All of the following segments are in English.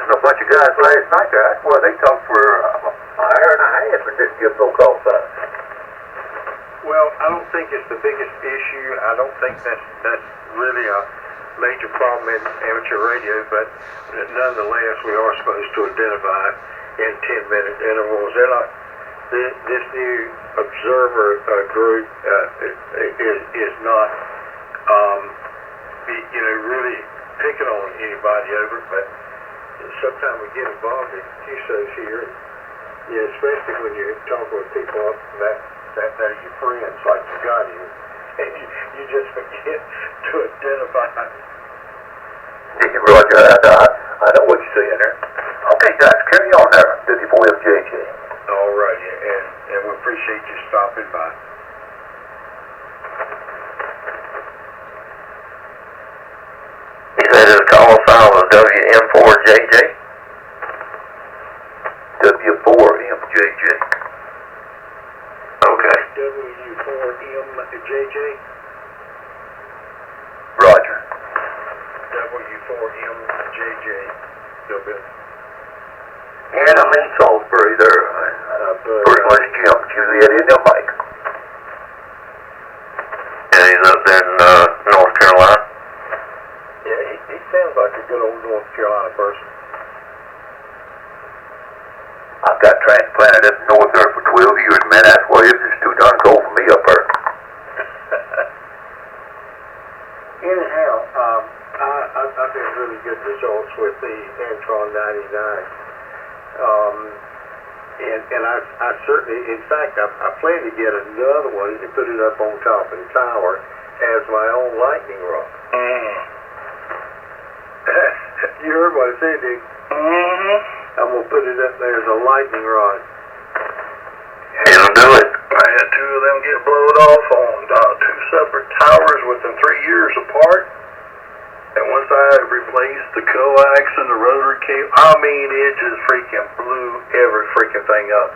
listened to a bunch of guys last night there. That's where they talked for an hour and a half and didn't give no call sign. Well, I don't think it's the biggest issue. I don't think that's really a major problem in amateur radio, but nonetheless, we are supposed to identify in 10-minute intervals. They're not, this new observer group is not, really picking on anybody over, but sometimes we get involved in QSOs here, especially when you're talking with people that are your friends, like you got here, and you just forget to identify. Roger, I know what you're saying there. Okay, guys, carry on there. 54FJJ. All right, and we appreciate you stopping by. He said his call sign was WM4JJ. W4MJJ. Okay. W4MJJ. Roger. W4MJJ. No good. And I'm in Salisbury there. First one is Jim, Juliet Indian Mike. And he's up there in North Carolina. Yeah, he sounds like a good old North Carolina person. I've got transplanted up north there for 12 years, man. That's why it's just too darn cold for me up there. Anyhow, I've had really good results with the Antron 99. And I certainly, in fact, I plan to get another one and put it up on top of the tower as my own lightning rod. You heard what I said, Dick? I'm going to put it up there as a lightning rod. It'll do it. I had two of them get blown off on two separate towers within 3 years apart. And once I replaced the coax and the rotary cable, I mean, it just freaking blew every freaking thing up.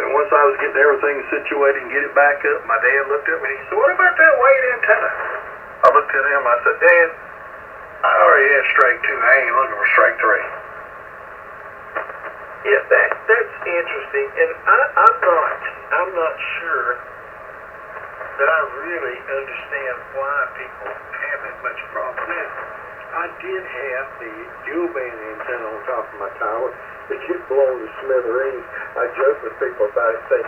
And once I was getting everything situated and get it back up, my dad looked at me and he said, "What about that white antenna?" I looked at him, I said, "Dad, I already had strike 2. I ain't looking for strike 3. Yeah, that's interesting, and I'm not sure that I really understand why people have that much problem. Now, I did have the dual band antenna on top of my tower that get blown to smithereens. I joke with people about it, say, about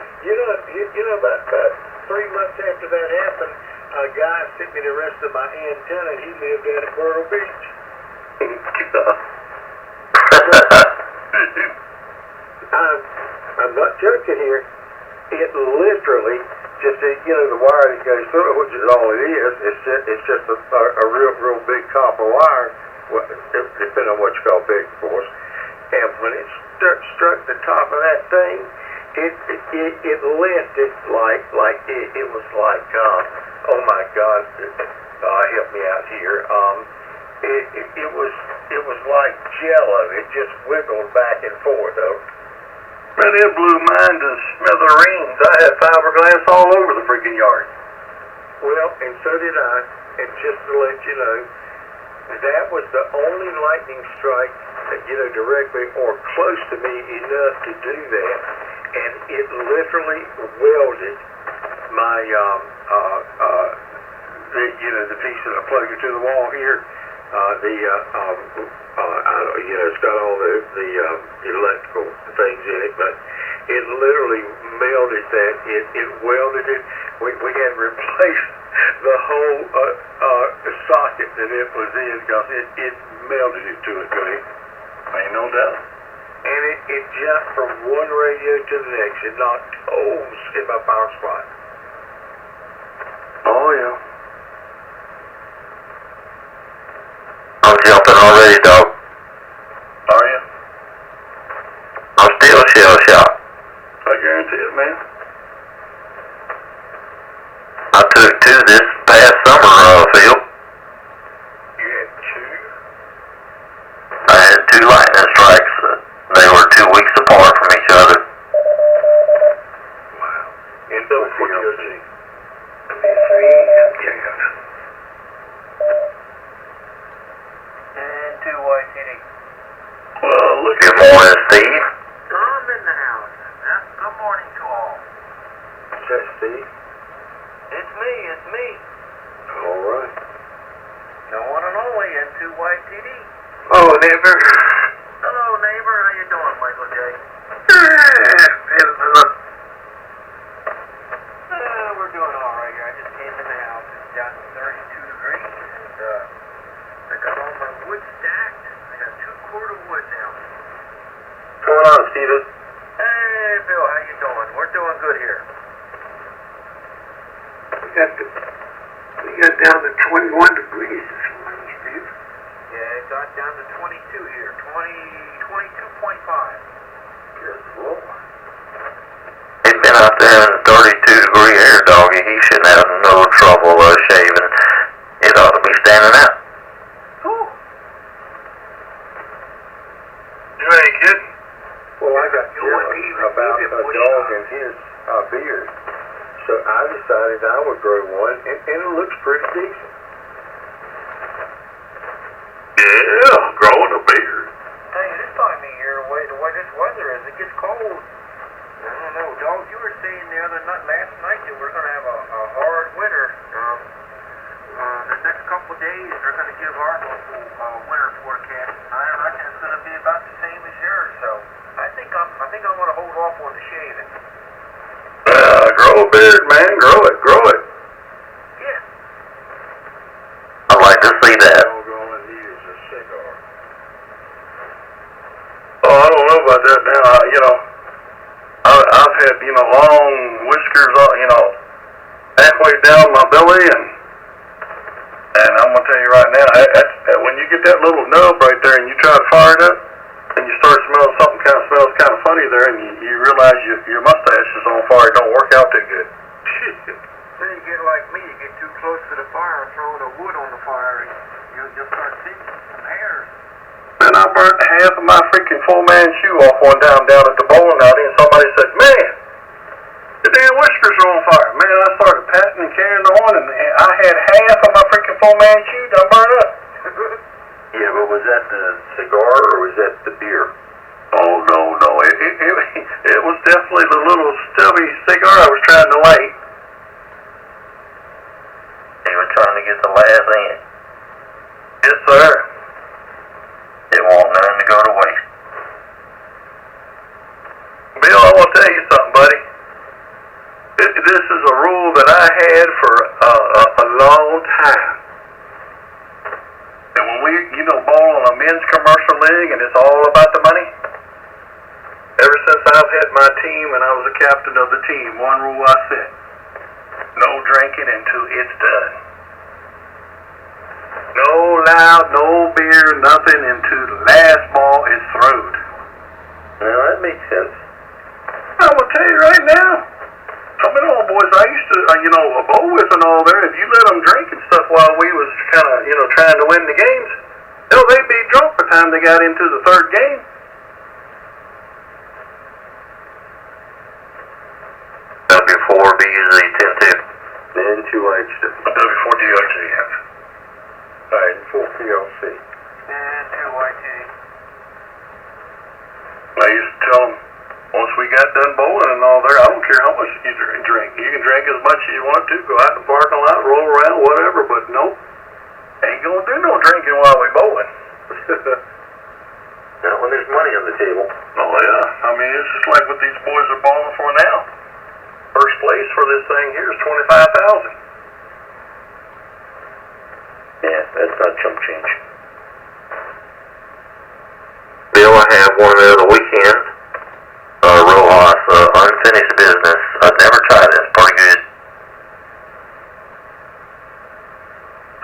3 months after that happened, a guy sent me the rest of my antenna, and he lived down at Myrtle Beach. I'm not joking here. It literally just, the wire that goes through it, which is all it is, it's just a real big copper wire, depending on what you call big, of course. And when it struck the top of that thing, it lifted like it was like, oh my God, help me out here. It was like jello. It just wiggled back and forth. Man, it blew mine to smithereens. I had fiberglass all over the freaking yard. Well, and so did I. And just to let you know, that was the only lightning strike, directly or close to me enough to do that. And it literally welded my, the piece that I plugged into the wall here. It's got all the electrical things in it, but it literally melted that. It welded it. We had to replace the whole socket that it was in because it melted it to it, Greg. Ain't no doubt. And it jumped from one radio to the next. It knocked holes in my power supply. Oh, yeah. I'm jumping already, dog. Are you? I'm still shell-shocked. I guarantee it, man. I took 2 this past summer, Phil. You had 2? I had 2 lightning strikes. They were 2 weeks apart from each other. Wow. And double frequency. Well, Good morning, Steve. I'm in the house. Good morning to all. Is that Steve? It's me. All right. The one and only N2YTD. Oh, neighbor. Hello, neighbor. How you doing, Michael J? We're doing all right here. I just came in the house. It's down to 32 degrees. And, I got all my wood stacked. I got 2 quarts of wood now. What's going on, Steven? Hey, Bill. How you doing? We're doing good here. We got down to 21 degrees this morning, Steve. Yeah, it got down to 22 here. 22.5. Good Lord. He's been out there in 32-degree air, doggy. He shouldn't have no trouble shaving. It ought to be standing out. Ooh. You ain't kidding. Well, I got You want jealous me to about keep it a pushing dog up? and his beard. So I decided I would grow one, and it looks pretty decent. Yeah, growing a beard. Hey, this time of year, the way this weather is, it gets cold. I don't know, dog. You were saying last night that we're going to have a hard winter. The next couple of days, they're going to give our local winter forecast. I reckon it's going to be about the same as yours. So I think I'm going to hold off on the shaving. Grow a beard, man. Grow it. Yeah. I'd like to see that. All going to use a cigar. Oh, I don't know about that now. I've had, long whiskers, halfway down my belly, and I'm going to tell you right now, when you get that little nub right there and you try to fire it up, and you start smelling something smells kind of funny there, and you realize your mustache is on fire, it don't work out too good. Then you get like me, you get too close to the fire and throw the wood on the fire, and you'll start seeing some hairs. And I burnt half of my freaking full-man shoe off one time down at the bowling alley, and somebody said, man, the damn whiskers are on fire. Man, I started patting and carrying on, and I had half of my freaking full-man shoe done burned up. Yeah, but was that the cigar or was that the beer? Oh, no. It was definitely the little stubby cigar I was trying to light. You were trying to get the last end. Yes, sir. It won't none to go to waste. Bill, I want to tell you something, buddy. This is a rule that I had for a long time. And when we, bowl on a men's commercial league and it's all about the money, ever since I've had my team and I was a captain of the team, one rule I set: no drinking until it's done. No loud, no beer, nothing until the last ball is throwed. Well, that makes sense. I will tell you right now, some of the old boys I used to, bowl with and all there, if you let them drink and stuff while we was kind of, trying to win the games, they'd be drunk by the time they got into the third game. W4BZ 10-2. Then 2H. W4DLG, yeah. Alright, 4PLC. And 2YT. I used to tell them, once we got done bowling and all there, I don't care how much you drink. You can drink as much as you want to, go out in the parking lot, roll around, whatever, but nope. Ain't gonna do no drinking while we bowling. Not when there's money on the table. Oh yeah, I mean, it's just like what these boys are bowling for now. First place for this thing here is $25,000. Yeah, that's not chump change. Bill, I have one the other weekend. Rojas, unfinished business. I've never tried it. It's pretty good.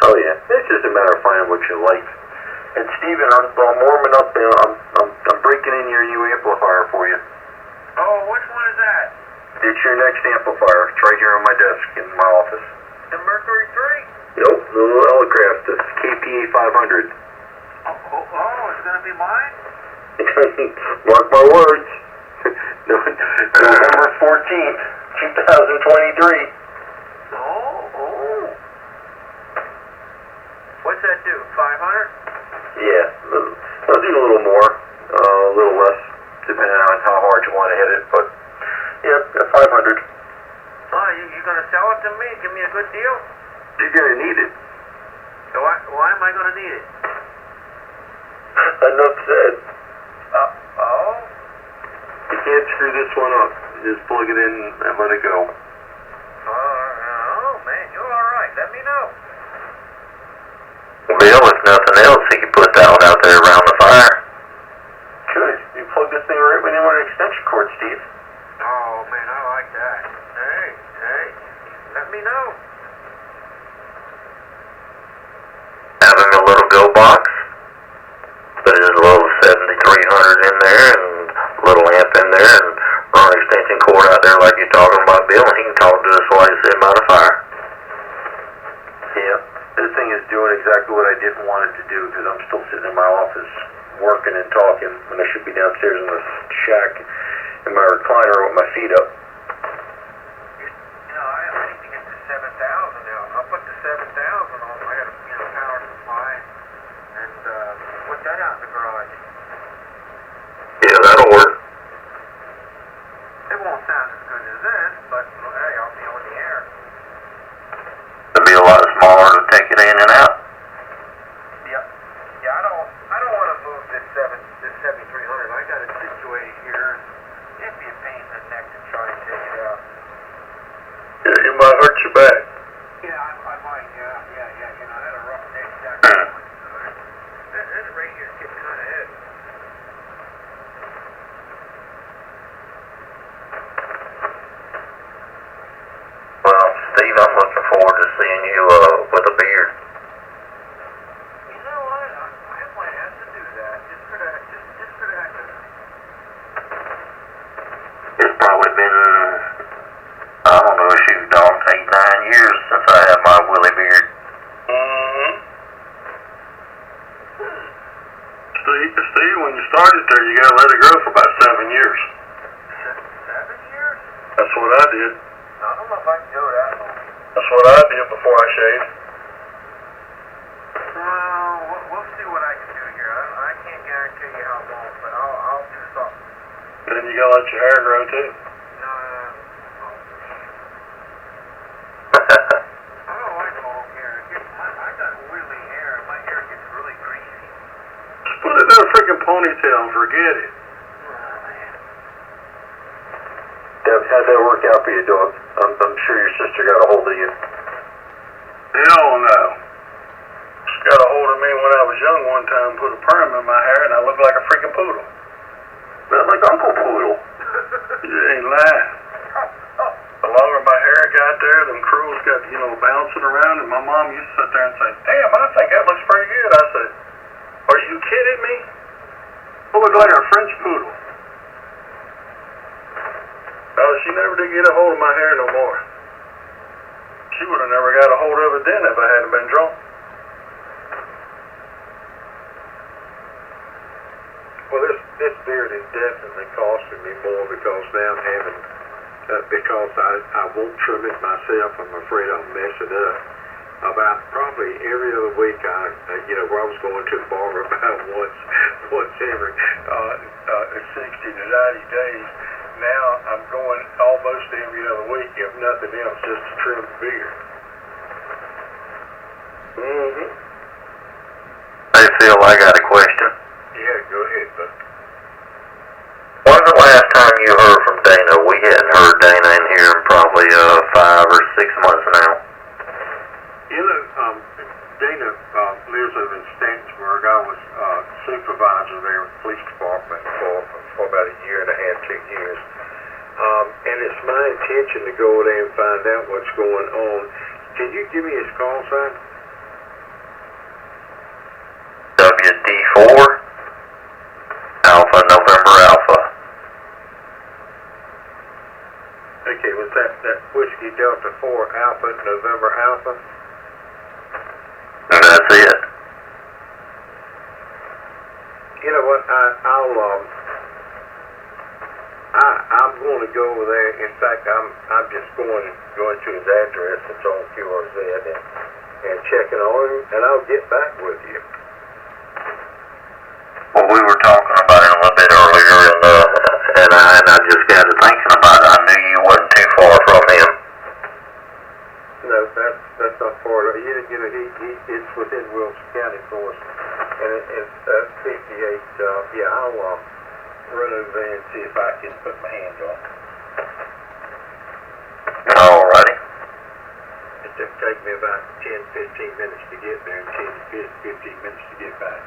Oh yeah, it's just a matter of finding what you like. And Steven, I'm warming up. I'm breaking in your new amplifier for you. Oh, which one is that? It's your next amplifier. It's right here on my desk in my office. The Mercury 3? Nope, the little Elecraft, the KPA 500. Oh, it's going to be mine? Mark my words. November 14th, 2023. Oh. What's that do? 500? Yeah, I'll do a little more. A depending on how hard you want to hit it, but, yeah, 500. Oh, you gonna sell it to me? Give me a good deal? You're gonna need it. So why am I gonna need it? Enough said. Oh? You can't screw this one up. Just plug it in and let it go. Oh, man, you're alright. Let me know. Bill, if nothing else, he could put that one out there around the fire. Good. You plug this thing right when you want an extension cord, Steve. Oh, man, I like that. Hey, let me know. Having a little go box, put his little 7300 in there and a little amp in there and run an extension cord out there like you're talking about, Bill, and he can talk to us while he's sitting by the fire. Yeah. This thing is doing exactly what I didn't want it to do because I'm still sitting in my office working and talking when I should be downstairs in the shack in my recliner with my feet up. I need to get to 7,000 now. I'll put the 7,000 on. I got a power supply and put that out in the garage. Yeah, that'll work. It won't sound as good as this, but hey, I'll be on the air. It'll be a lot smaller to take it in and out. Yeah, I don't want to move this 7300. I got it situated here. It'd be a pain in the neck to try and take it out. Yeah, you might hurt your back. Yeah, I might. Yeah. I had a rough day Saturday. This radio's getting kind of heavy. Well, Steve, I'm looking forward to seeing you with a beard. You know what? I might have to do that just for the heck of it. It's probably been, I don't know, shoot, dog, 8-9 years since I had my Willie beard. Mm-hmm. Steve, when you started there, you gotta let it grow for about 7 years. 7 years? That's what I did. I don't know if I can go that long. That's what I did before I shaved. Well, we'll see what I can do here. I can't guarantee you how long, but I'll do something. Then you gotta let your hair grow too. No. I don't like long hair. I got oily hair, and my hair gets really greasy. Just put it in a freaking ponytail and forget it. Oh, man. How'd that work out for you, dog? I'm sure your sister got a hold of you. Hell no. She got a hold of me when I was young one time, put a perm in my hair, and I looked like a freaking poodle. Not like Uncle Poodle. You ain't lying. The longer my hair got there, them curls got, bouncing around, and my mom used to sit there and say, "Damn, I think that looks pretty good." I said, "Are you kidding me? I look like a French poodle." Oh, she never did get a hold of my hair no more. She would have never got a hold of it then if I hadn't been drunk. Well, this beard is definitely costing me more because now I'm having, because I won't trim it myself. I'm afraid I'll mess it up. About probably every other week, where I was going to the barber about once every 60 to 90 days. Now I'm going almost every other week, if nothing else, just to trim the beard. Mm-hmm. Hey, Phil, I got a question. Yeah, go ahead, bud. When's the last time you heard from Dana? We hadn't heard Dana in here in probably 5 or 6 months now. Dana lives over in Stantonburg. I was supervisor there with the police department for about a year and a half, 2 years. And it's my intention to go there and find out what's going on. Can you give me his call sign? WD4 Alpha November Alpha. Okay, was that Whiskey Delta 4 Alpha November Alpha? And that's it. You know what? I'm going to go over there. In fact, I'm just going to his address. It's on QRZ and checking on him, and I'll get back with you. Well, we were talking about it a little bit earlier, and you know, it's within Wilson County for us. And it's 58, yeah, I'll run over there and see if I can put my hands on it. Alrighty. It took take me about 10, 15 minutes to get there and 10 to 15 minutes to get back.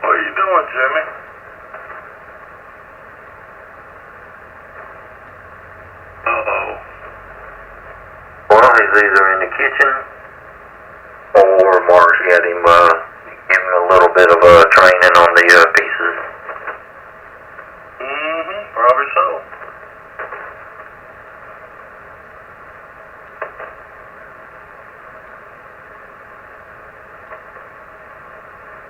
What are you doing, Jimmy? Uh-oh. Well, he's either in the kitchen or Mark's got him, giving him a little bit of training on the pieces. Probably so.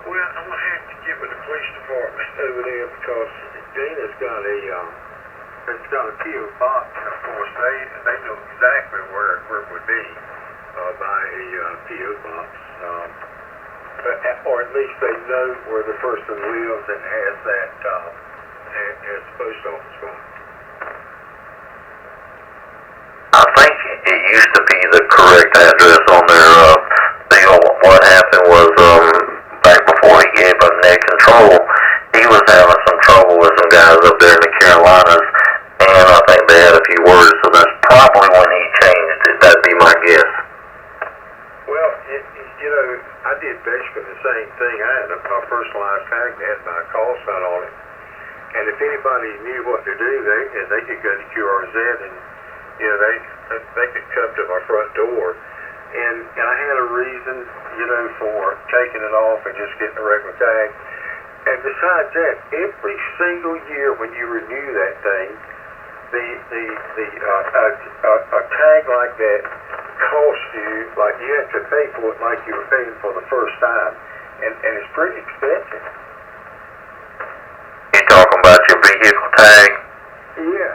Well, I'm gonna have to get with the police department over there because Dana's got a PO box, and of course they know exactly where it would be by a PO box, or at least they know where the person lives and has that has post office box. I think it used to be the correct address on their deal. What happened was, back before he gave up net control, he was having some trouble with some guys up there in the Carolinas, and I think they had a few words, so that's probably when he changed it. That'd be my guess. Well, you know, I did basically the same thing. I had a personalized tag that had my call sign on it, and if anybody knew what to do, they could go to QRZ and, you know, they could come to my front door. And I had a reason, you know, for taking it off and just getting a regular tag. And besides that, every single year when you renew that thing, a tag like that costs you, like you have to pay for it like you were paying for the first time. And it's pretty expensive. You talking about your vehicle tag? Yeah.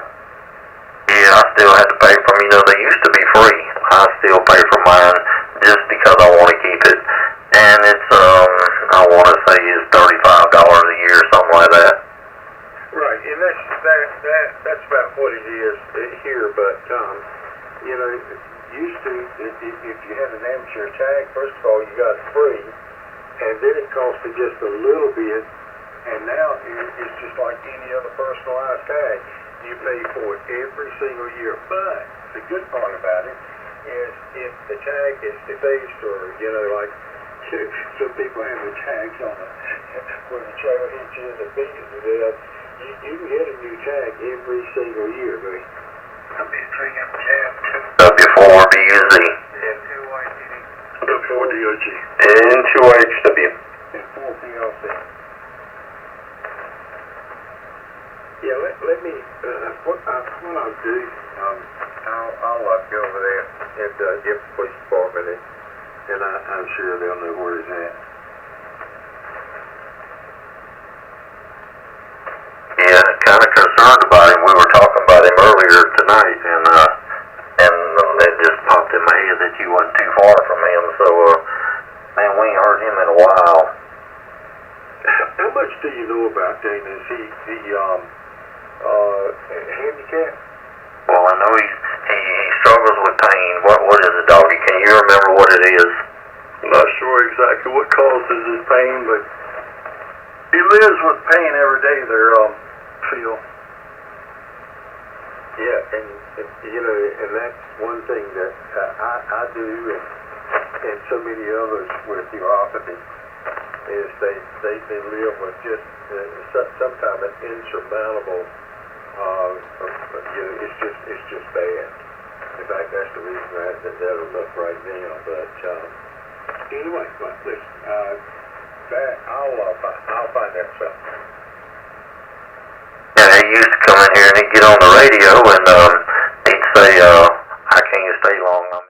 Yeah, I still had to pay for them. You know, they used to be free. I still pay for mine just because I want to keep it. And it's, I want to say it's $35 a year, something like that. Right, and that's about what it is here, but, you know, used to, if you had an amateur tag, first of all, you got it free, and then it cost you just a little bit, and now it's just like any other personalized tag. You pay for it every single year, but the good part about it is if the tag is defaced or, you know, like some people have the tags on it where the trailer hits you in the feet to death, you can get a new tag every single year, buddy. I'm just drinking tab. W4BUZ. And 2YTD. W4DOG. And 2HW. And 4PLC. Yeah, let me, what I'll do, I'll go over there and get the police department, and I'm sure they'll know where it's at. Yeah, kind of concerned about him. We were talking about him earlier tonight, and it just popped in my head that you wasn't too far from him. So, man, we ain't heard him in a while. How much do you know about Dana? Is he handicapped? Well, I know he struggles with pain. What is it, doggy? Can you remember what it is? I'm not sure exactly what causes his pain, but he lives with pain every day there, Phil. Yeah, and you know, and that's one thing that I do, and so many others with neuropathy, is they live with just sometimes an insurmountable, you know, it's just bad. In fact, that's the reason that I'm up right now. But anyway, but listen, I'll find that stuff. Yeah, he used to come in here and he'd get on the radio and he'd say,